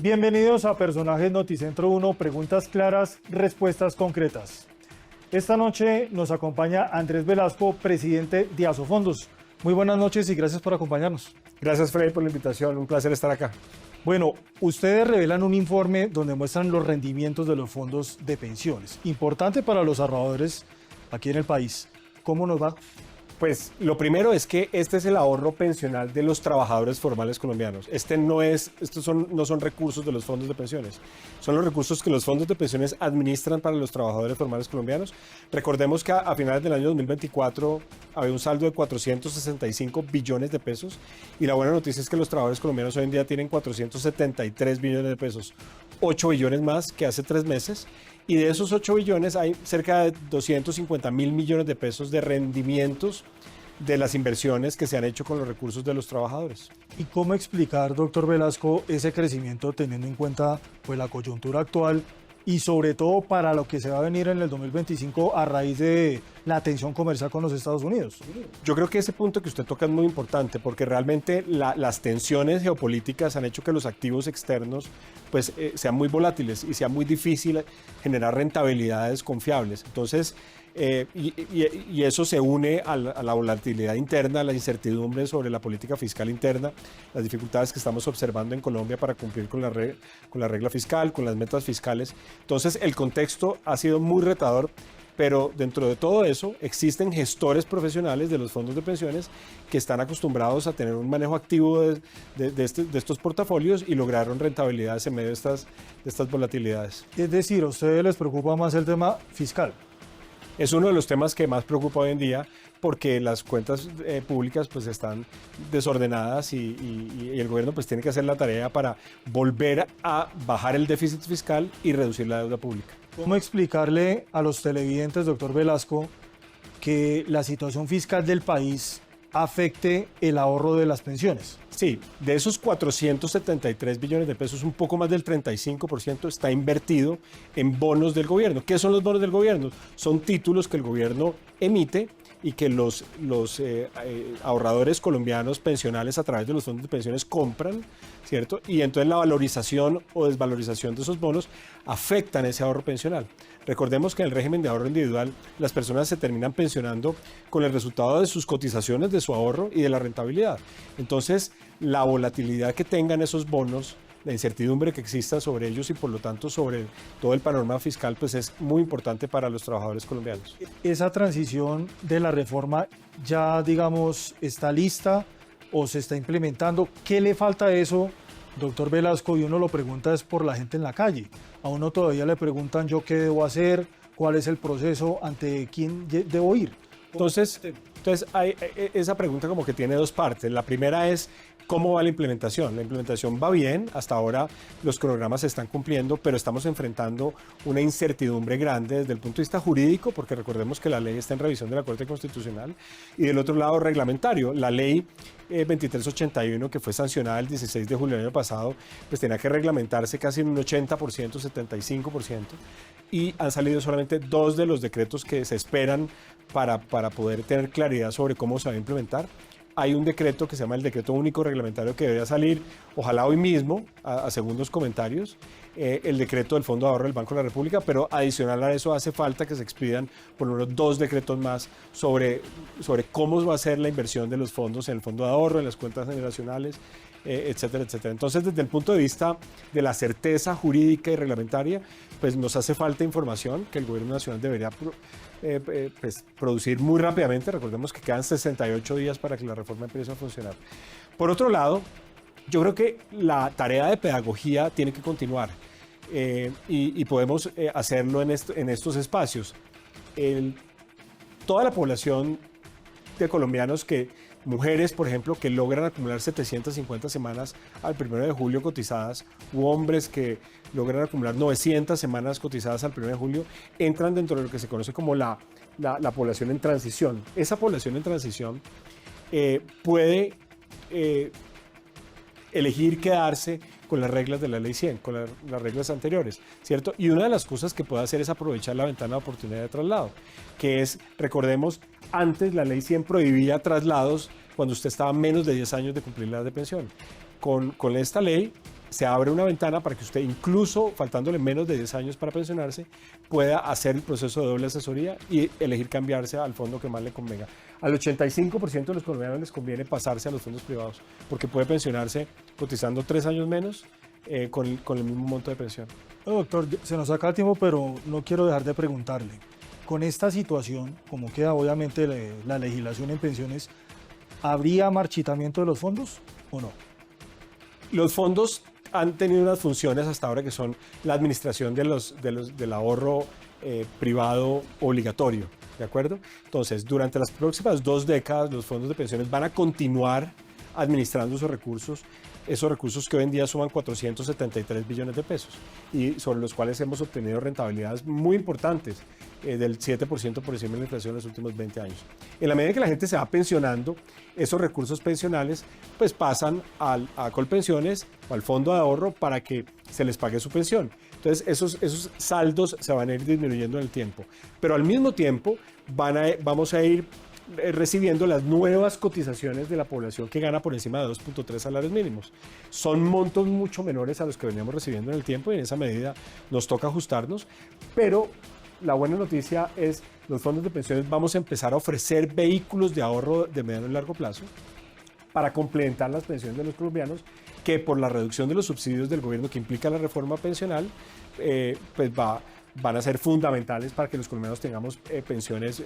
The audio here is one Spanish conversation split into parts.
Bienvenidos a Personajes Noticentro 1, preguntas claras, respuestas concretas. Esta noche nos acompaña Andrés Velasco, presidente de Asofondos. Muy buenas noches y gracias por acompañarnos. Gracias, Freddy, por la invitación. Un placer estar acá. Bueno, ustedes revelan un informe donde muestran los rendimientos de los fondos de pensiones. Importante para los ahorradores aquí en el país. ¿Cómo nos va? Pues lo primero es que este es el ahorro pensional de los trabajadores formales colombianos. Estos no son recursos de los fondos de pensiones. Son los recursos que los fondos de pensiones administran para los trabajadores formales colombianos. Recordemos que a finales del año 2024 había un saldo de 465 billones de pesos y la buena noticia es que los trabajadores colombianos hoy en día tienen 473 billones de pesos, 8 billones más que hace 3 meses. Y de esos 8 billones hay cerca de 250 mil millones de pesos de rendimientos de las inversiones que se han hecho con los recursos de los trabajadores. ¿Y cómo explicar, doctor Velasco, ese crecimiento teniendo en cuenta pues, la coyuntura actual y sobre todo para lo que se va a venir en el 2025 a raíz de la tensión comercial con los Estados Unidos? Yo creo que ese punto que usted toca es muy importante porque realmente las tensiones geopolíticas han hecho que los activos externos pues, sean muy volátiles y sea muy difícil generar rentabilidades confiables. Entonces, y eso se une a la volatilidad interna, a la incertidumbre sobre la política fiscal interna, las dificultades que estamos observando en Colombia para cumplir con la regla fiscal, con las metas fiscales. Entonces, el contexto ha sido muy retador, pero dentro de todo eso existen gestores profesionales de los fondos de pensiones que están acostumbrados a tener un manejo activo de estos portafolios y lograron rentabilidades en medio de estas volatilidades. Es decir, ¿a ustedes les preocupa más el tema fiscal? Es uno de los temas que más preocupa hoy en día porque las cuentas públicas pues están desordenadas y el gobierno pues tiene que hacer la tarea para volver a bajar el déficit fiscal y reducir la deuda pública. ¿Cómo explicarle a los televidentes, doctor Velasco, que la situación fiscal del país afecte el ahorro de las pensiones? Sí, de esos 473 billones de pesos, un poco más del 35% está invertido en bonos del gobierno. ¿Qué son los bonos del gobierno? Son títulos que el gobierno emite y que los ahorradores colombianos pensionales a través de los fondos de pensiones compran, ¿cierto? Y entonces la valorización o desvalorización de esos bonos afectan ese ahorro pensional. Recordemos que en el régimen de ahorro individual las personas se terminan pensionando con el resultado de sus cotizaciones, de su ahorro y de la rentabilidad. Entonces, la volatilidad que tengan esos bonos, la incertidumbre que exista sobre ellos y por lo tanto sobre todo el panorama fiscal, pues es muy importante para los trabajadores colombianos. ¿Esa transición de la reforma ya, digamos, está lista o se está implementando? ¿Qué le falta a eso, doctor Velasco? Y uno lo pregunta es por la gente en la calle. A uno todavía le preguntan yo qué debo hacer, cuál es el proceso, ante quién debo ir. Entonces hay, esa pregunta como que tiene dos partes. La primera es ¿cómo va la implementación? La implementación va bien, hasta ahora los cronogramas se están cumpliendo, pero estamos enfrentando una incertidumbre grande desde el punto de vista jurídico, porque recordemos que la ley está en revisión de la Corte Constitucional, y del otro lado reglamentario. La ley 2381, que fue sancionada el 16 de julio del año pasado, pues tenía que reglamentarse casi en un 80%, 75%, y han salido solamente 2 de los decretos que se esperan para poder tener claridad sobre cómo se va a implementar. Hay un decreto que se llama el Decreto Único Reglamentario que debería salir, ojalá hoy mismo, a segundos comentarios, el decreto del Fondo de Ahorro del Banco de la República, pero adicional a eso hace falta que se expidan por lo menos 2 decretos más sobre cómo va a ser la inversión de los fondos en el Fondo de Ahorro, en las cuentas generacionales, etcétera, etcétera. Entonces, desde el punto de vista de la certeza jurídica y reglamentaria, pues nos hace falta información que el Gobierno Nacional debería pues, producir muy rápidamente. Recordemos que quedan 68 días para que la reforma empiece a funcionar. Por otro lado, yo creo que la tarea de pedagogía tiene que continuar y podemos hacerlo en estos espacios. Toda la población de colombianos mujeres, por ejemplo, que logran acumular 750 semanas al 1 de julio cotizadas, u hombres que logran acumular 900 semanas cotizadas al 1 de julio, entran dentro de lo que se conoce como la población en transición. Esa población en transición puede elegir quedarse con las reglas de la Ley 100, con las reglas anteriores, ¿cierto? Y una de las cosas que puede hacer es aprovechar la ventana de oportunidad de traslado, que es, recordemos, antes la Ley 100 prohibía traslados cuando usted estaba a menos de 10 años de cumplir la edad de pensión. Con esta ley, se abre una ventana para que usted, incluso faltándole menos de 10 años para pensionarse, pueda hacer el proceso de doble asesoría y elegir cambiarse al fondo que más le convenga. Al 85% de los colombianos les conviene pasarse a los fondos privados, porque puede pensionarse cotizando 3 años menos con el mismo monto de pensión. Doctor, se nos acaba el tiempo, pero no quiero dejar de preguntarle. Con esta situación, como queda obviamente la legislación en pensiones, ¿habría marchitamiento de los fondos o no? Los fondos han tenido unas funciones hasta ahora que son la administración del ahorro privado obligatorio, ¿de acuerdo? Entonces, durante las próximas 2 décadas, los fondos de pensiones van a continuar administrando esos recursos que hoy en día suman 473 billones de pesos y sobre los cuales hemos obtenido rentabilidades muy importantes, del 7% por encima de la inflación en los últimos 20 años. En la medida que la gente se va pensionando, esos recursos pensionales pues pasan a Colpensiones o al fondo de ahorro para que se les pague su pensión. Entonces esos saldos se van a ir disminuyendo en el tiempo, pero al mismo tiempo vamos a ir recibiendo las nuevas cotizaciones de la población que gana por encima de 2.3 salarios mínimos. Son montos mucho menores a los que veníamos recibiendo en el tiempo y en esa medida nos toca ajustarnos, pero la buena noticia es los fondos de pensiones vamos a empezar a ofrecer vehículos de ahorro de mediano y largo plazo para complementar las pensiones de los colombianos que por la reducción de los subsidios del gobierno que implica la reforma pensional pues van a ser fundamentales para que los colombianos tengamos pensiones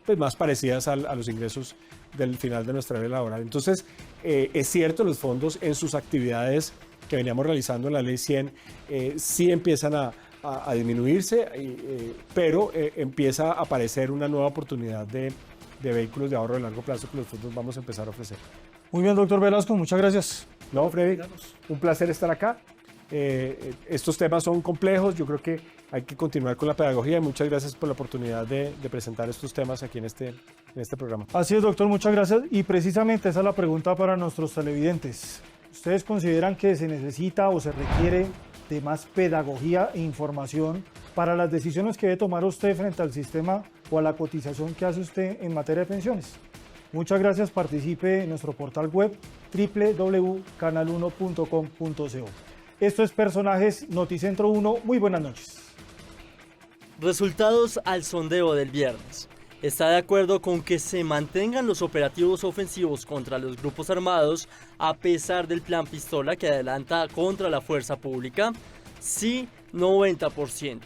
pues más parecidas a los ingresos del final de nuestra vida laboral. Entonces, es cierto, los fondos en sus actividades que veníamos realizando en la Ley 100 sí empiezan a disminuirse, pero empieza a aparecer una nueva oportunidad de vehículos de ahorro de largo plazo que los fondos vamos a empezar a ofrecer. Muy bien, doctor Velasco, muchas gracias. No, Freddy, un placer estar acá. Estos temas son complejos, yo creo que hay que continuar con la pedagogía y muchas gracias por la oportunidad de presentar estos temas aquí en este programa. Así es, doctor, muchas gracias. Y precisamente esa es la pregunta para nuestros televidentes. ¿Ustedes consideran que se necesita o se requiere de más pedagogía e información para las decisiones que debe tomar usted frente al sistema o a la cotización que hace usted en materia de pensiones? Muchas gracias, participe en nuestro portal web www.canal1.com.co. Esto es Personajes Noticentro 1. Muy buenas noches. Resultados al sondeo del viernes. ¿Está de acuerdo con que se mantengan los operativos ofensivos contra los grupos armados a pesar del plan Pistola que adelanta contra la fuerza pública? Sí, 90%.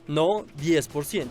No, 10%.